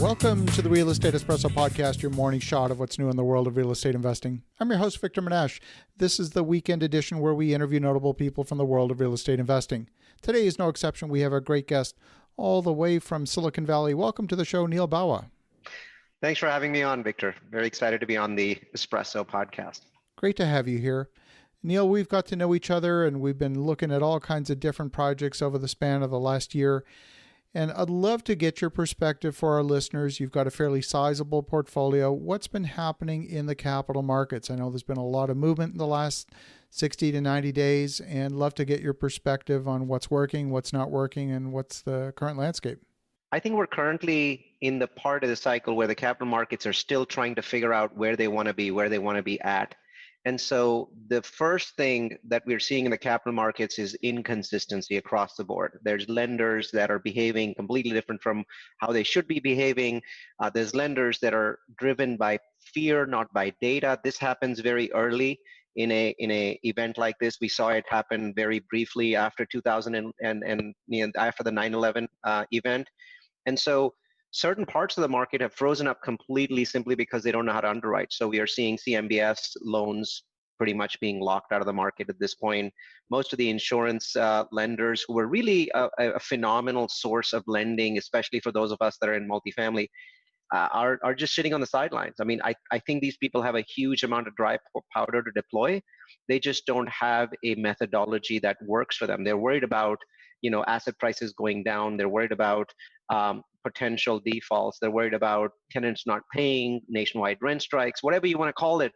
Welcome to the Real Estate Espresso Podcast, your morning shot of what's new in the world of real estate investing. I'm your host, Victor Menasce. This is the weekend edition where we interview notable people from the world of real estate investing. Today is no exception. We have a great guest all the way from Silicon Valley. Welcome to the show, Neal Bawa. Thanks for having me on, Victor. Very excited to be on the Espresso Podcast. Great to have you here. Neal, we've got to know each other and we've been looking at all kinds of different projects over the span of the last year. And I'd love to get your perspective for our listeners. You've got a fairly sizable portfolio. What's been happening in the capital markets? I know there's been a lot of movement in the last 60 to 90 days, and love to get your perspective on what's working, what's not working, and what's the current landscape. I think we're currently in the part of the cycle where the capital markets are still trying to figure out where they want to be at. And so the first thing that we're seeing in the capital markets is inconsistency across the board. There's lenders that are behaving completely different from how they should be behaving. There's lenders that are driven by fear, not by data. This happens very early in a event like this. We saw it happen very briefly after 2000 and after the 9/11 event. And so certain parts of the market have frozen up completely simply because they don't know how to underwrite. So we are seeing CMBS loans pretty much being locked out of the market at this point. Most of the insurance lenders, who were really a phenomenal source of lending, especially for those of us that are in multifamily, are just sitting on the sidelines. I mean, I think these people have a huge amount of dry powder to deploy. They just don't have a methodology that works for them. They're worried about, asset prices going down. They're worried about potential defaults. They're worried about tenants not paying, nationwide rent strikes, whatever you want to call it.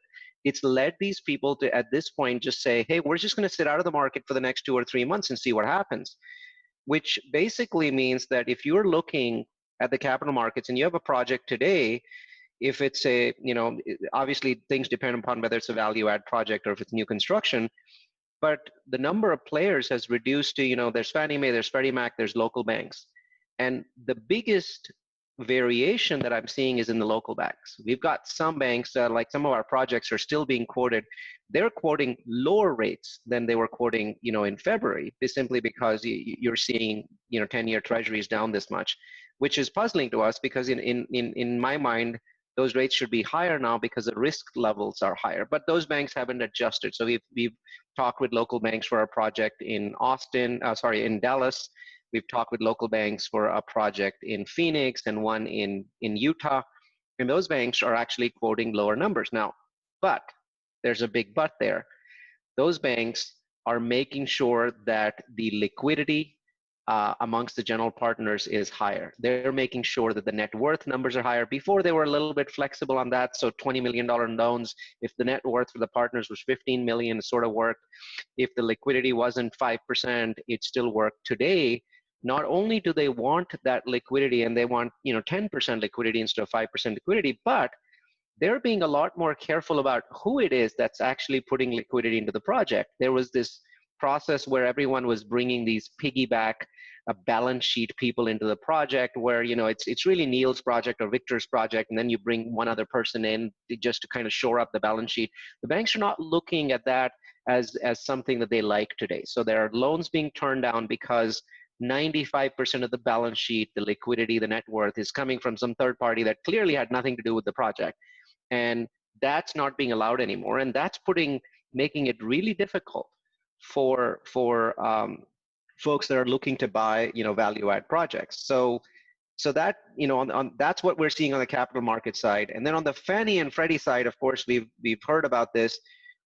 It's led these people to, at this point, just say, hey, we're just going to sit out of the market for the next 2 or 3 months and see what happens, which basically means that if you're looking at the capital markets and you have a project today, if it's obviously things depend upon whether it's a value add project or if it's new construction, but the number of players has reduced to, there's Fannie Mae, there's Freddie Mac, there's local banks. And the biggest variation that I'm seeing is in the local banks. We've got some banks, like some of our projects are still being quoted. They're quoting lower rates than they were quoting, in February, simply because you're seeing, 10-year treasuries down this much, which is puzzling to us because in my mind, those rates should be higher now because the risk levels are higher. But those banks haven't adjusted. So we've talked with local banks for our project in Dallas. We've talked with local banks for a project in Phoenix and one in Utah. And those banks are actually quoting lower numbers now. But there's a big but there. Those banks are making sure that the liquidity amongst the general partners is higher. They're making sure that the net worth numbers are higher. Before, they were a little bit flexible on that. So $20 million loans, if the net worth for the partners was $15 million, it sort of worked. If the liquidity wasn't 5%, it still worked. Today, not only do they want that liquidity and they want 10% liquidity instead of 5% liquidity, but they're being a lot more careful about who it is that's actually putting liquidity into the project. There was this process where everyone was bringing these piggyback balance sheet people into the project where it's really Neal's project or Victor's project, and then you bring one other person in just to kind of shore up the balance sheet. The banks are not looking at that as something that they like today. So there are loans being turned down because 95% of the balance sheet, the liquidity, the net worth is coming from some third party that clearly had nothing to do with the project. And that's not being allowed anymore. And that's making it really difficult for folks that are looking to buy, value add projects. So that, that's what we're seeing on the capital market side. And then on the Fannie and Freddie side, of course, we've heard about this,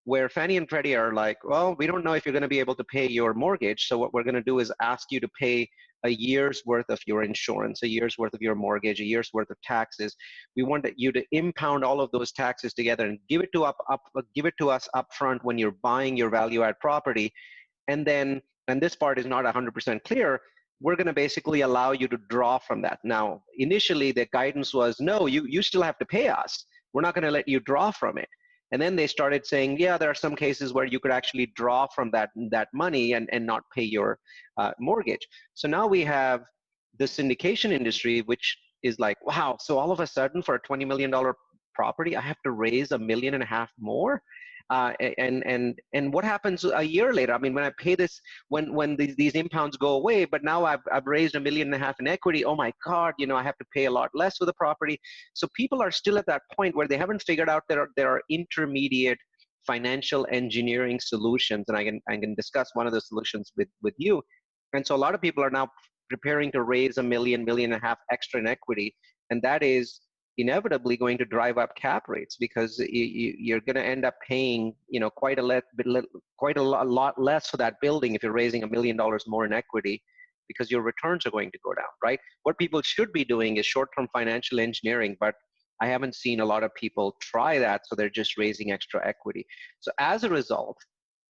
where Fannie and Freddie are like, well, we don't know if you're going to be able to pay your mortgage. So what we're going to do is ask you to pay a year's worth of your insurance, a year's worth of your mortgage, a year's worth of taxes. We want you to impound all of those taxes together and give it to us up front when you're buying your value add property. And then, and this part is not 100% clear, we're going to basically allow you to draw from that. Now, initially the guidance was, no, you still have to pay us. We're not going to let you draw from it. And then they started saying, yeah, there are some cases where you could actually draw from that money and not pay your mortgage. So now we have the syndication industry, which is like, wow, so all of a sudden for a $20 million property, I have to raise $1.5 million more? And what happens a year later? I mean, when I pay this, when these impounds go away, but now I've raised $1.5 million in equity. Oh my God, I have to pay a lot less for the property. So people are still at that point where they haven't figured out there are intermediate financial engineering solutions, and I can discuss one of the solutions with you. And so a lot of people are now preparing to raise $1 million, $1.5 million extra in equity, and that is inevitably going to drive up cap rates, because you're going to end up paying quite a lot less for that building if you're raising $1 million more in equity, because your returns are going to go down, right? What people should be doing is short-term financial engineering, but I haven't seen a lot of people try that, so they're just raising extra equity. So as a result,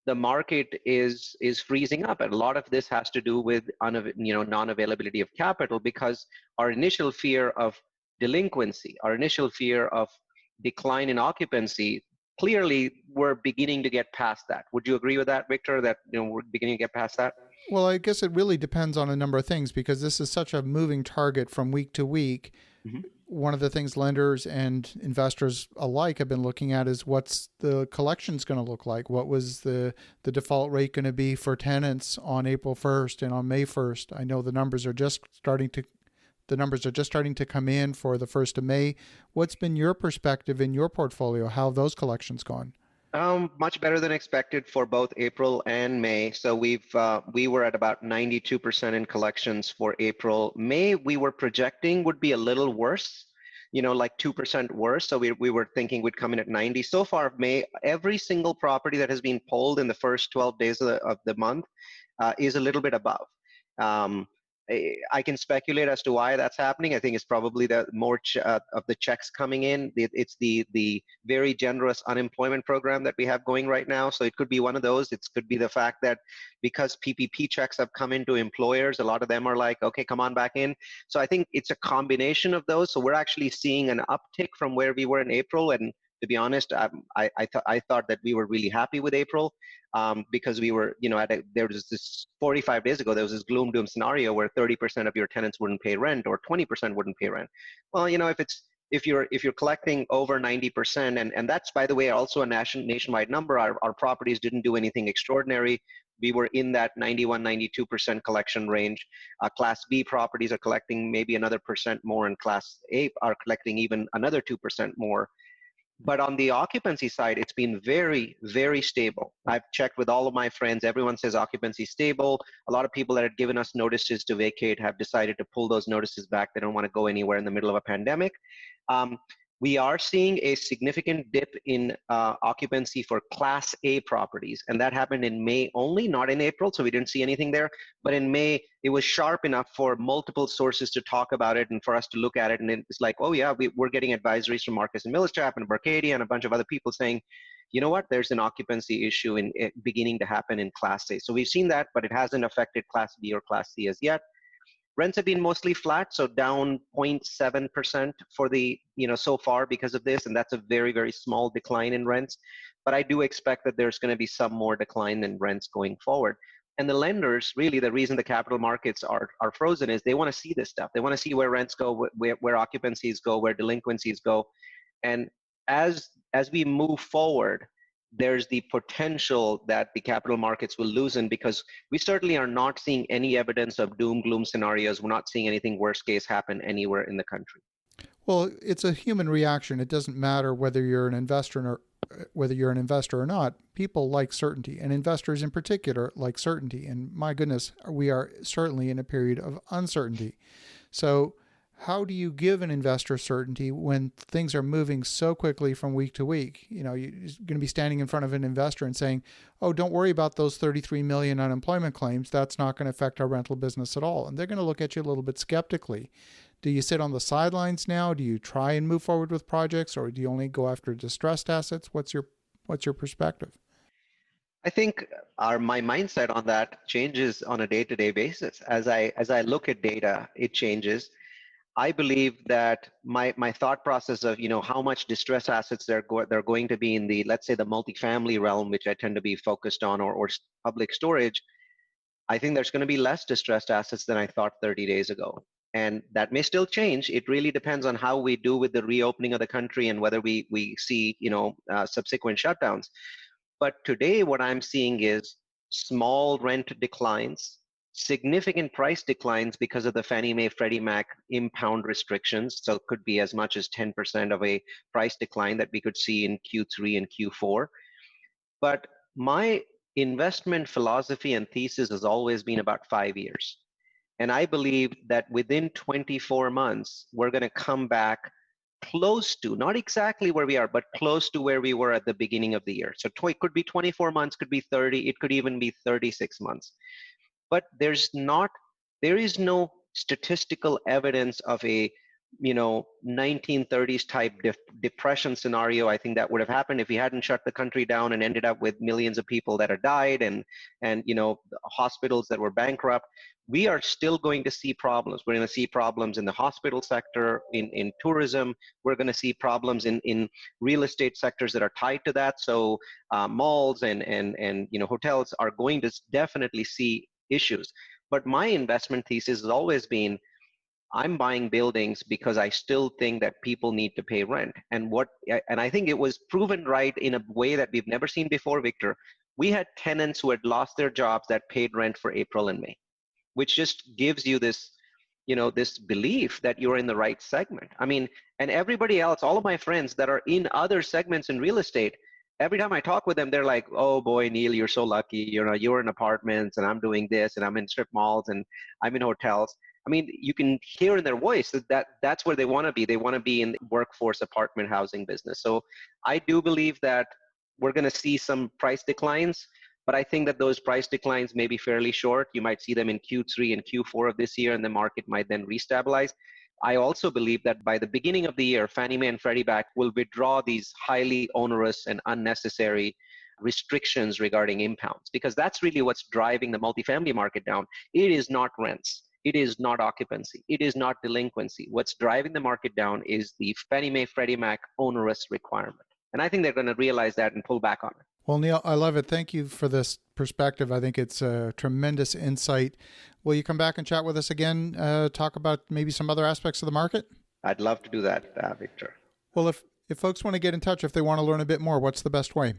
the market is freezing up, and a lot of this has to do with non-availability of capital, because our initial fear of delinquency, our initial fear of decline in occupancy, clearly we're beginning to get past that. Would you agree with that, Victor, that we're beginning to get past that? Well, I guess it really depends on a number of things, because this is such a moving target from week to week. Mm-hmm. One of the things lenders and investors alike have been looking at is what's the collections going to look like? What was the default rate going to be for tenants on April 1st and on May 1st? I know the numbers are just starting to come in for the 1st of May. What's been your perspective in your portfolio? How have those collections gone? Much better than expected for both April and May. So we were at about 92% in collections for April. May we were projecting would be a little worse, like 2% worse. So we were thinking we'd come in at 90. So far, May, every single property that has been polled in the first 12 days of the month is a little bit above. I can speculate as to why that's happening. I think it's probably the more of the checks coming in. It's the very generous unemployment program that we have going right now. So it could be one of those. It could be the fact that because PPP checks have come into employers, a lot of them are like, okay, come on back in. So I think it's a combination of those. So we're actually seeing an uptick from where we were in April. And to be honest, I thought that we were really happy with April. Because we were, there was this 45 days ago, there was this gloom doom scenario where 30% of your tenants wouldn't pay rent or 20% wouldn't pay rent. Well, if you're collecting over 90%, and that's, by the way, also a nationwide number. Our properties didn't do anything extraordinary. We were in that 91, 92% collection range. Class B properties are collecting maybe another percent more, and Class A are collecting even another 2% more. But on the occupancy side, it's been very, very stable. I've checked with all of my friends. Everyone says occupancy stable. A lot of people that had given us notices to vacate have decided to pull those notices back. They don't want to go anywhere in the middle of a pandemic. We are seeing a significant dip in occupancy for Class A properties, and that happened in May only, not in April, so we didn't see anything there. But in May, it was sharp enough for multiple sources to talk about it and for us to look at it, and it's like, oh yeah, we're getting advisories from Marcus and Millistrap and Barcadia and a bunch of other people saying, you know what, there's an occupancy issue beginning to happen in Class A. So we've seen that, but it hasn't affected Class B or Class C as yet. Rents have been mostly flat, so down 0.7% for so far because of this, and that's a very, very small decline in rents. But I do expect that there's going to be some more decline in rents going forward. And the lenders, really, the reason the capital markets are frozen is they want to see this stuff. They want to see where rents go, where occupancies go, where delinquencies go. And as we move forward, there's the potential that the capital markets will loosen, because we certainly are not seeing any evidence of doom gloom scenarios. We're not seeing anything worst case happen anywhere in the country. Well, it's a human reaction. It doesn't matter whether you're an investor or not. People like certainty, and investors in particular like certainty. And my goodness, we are certainly in a period of uncertainty. So how do you give an investor certainty when things are moving so quickly from week to week? You're going to be standing in front of an investor and saying, oh, don't worry about those 33 million unemployment claims. That's not going to affect our rental business at all. And they're going to look at you a little bit skeptically. Do you sit on the sidelines now? Do you try and move forward with projects, or do you only go after distressed assets? What's your perspective? I think my mindset on that changes on a day-to-day basis. As I look at data, it changes. I believe that my thought process of how much distressed assets they're going to be in the, let's say, the multifamily realm, which I tend to be focused on, or public storage, I think there's going to be less distressed assets than I thought 30 days ago. And that may still change. It really depends on how we do with the reopening of the country and whether we see subsequent shutdowns. But today, what I'm seeing is small rent declines, significant price declines because of the Fannie Mae Freddie Mac impound restrictions. So it could be as much as 10% of a price decline that we could see in Q3 and Q4. But my investment philosophy and thesis has always been about 5 years. And I believe that within 24 months, we're going to come back close to, not exactly where we are, but close to where we were at the beginning of the year. So it could be 24 months, could be 30, it could even be 36 months. But there is no statistical evidence of a 1930s type depression scenario. I think that would have happened if we hadn't shut the country down and ended up with millions of people that have died and hospitals that were bankrupt. We are still going to see problems. We're going to see problems in the hospital sector, in tourism. We're going to see problems in real estate sectors that are tied to that. So malls and hotels are going to definitely see issues. But my investment thesis has always been, I'm buying buildings because I still think that people need to pay rent. And I think it was proven right in a way that we've never seen before, Victor. We had tenants who had lost their jobs that paid rent for April and May, which just gives you this belief that you're in the right segment. I mean, and everybody else, all of my friends that are in other segments in real estate, every time I talk with them, they're like, "Oh boy, Neal, you're so lucky. You're in apartments and I'm doing this and I'm in strip malls and I'm in hotels." I mean, you can hear in their voice that's where they want to be. They want to be in the workforce apartment housing business. So I do believe that we're going to see some price declines, but I think that those price declines may be fairly short. You might see them in Q3 and Q4 of this year, and the market might then restabilize. I also believe that by the beginning of the year, Fannie Mae and Freddie Mac will withdraw these highly onerous and unnecessary restrictions regarding impounds, because that's really what's driving the multifamily market down. It is not rents. It is not occupancy. It is not delinquency. What's driving the market down is the Fannie Mae, Freddie Mac onerous requirement. And I think they're going to realize that and pull back on it. Well, Neal, I love it. Thank you for this perspective. I think it's a tremendous insight. Will you come back and chat with us again, talk about maybe some other aspects of the market? I'd love to do that, Victor. Well, if folks want to get in touch, if they want to learn a bit more, what's the best way?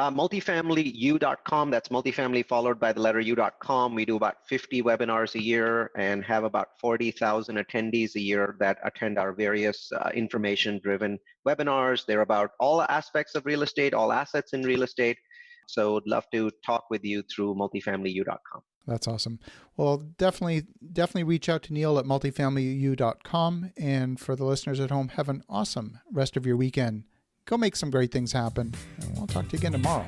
Multifamilyu.com. That's multifamily followed by the letter u.com. We do about 50 webinars a year and have about 40,000 attendees a year that attend our various information-driven webinars. They're about all aspects of real estate, all assets in real estate. So I'd love to talk with you through multifamilyu.com. That's awesome. Well, definitely reach out to Neal at multifamilyu.com. And for the listeners at home, have an awesome rest of your weekend. Go make some great things happen. And we'll talk to you again tomorrow.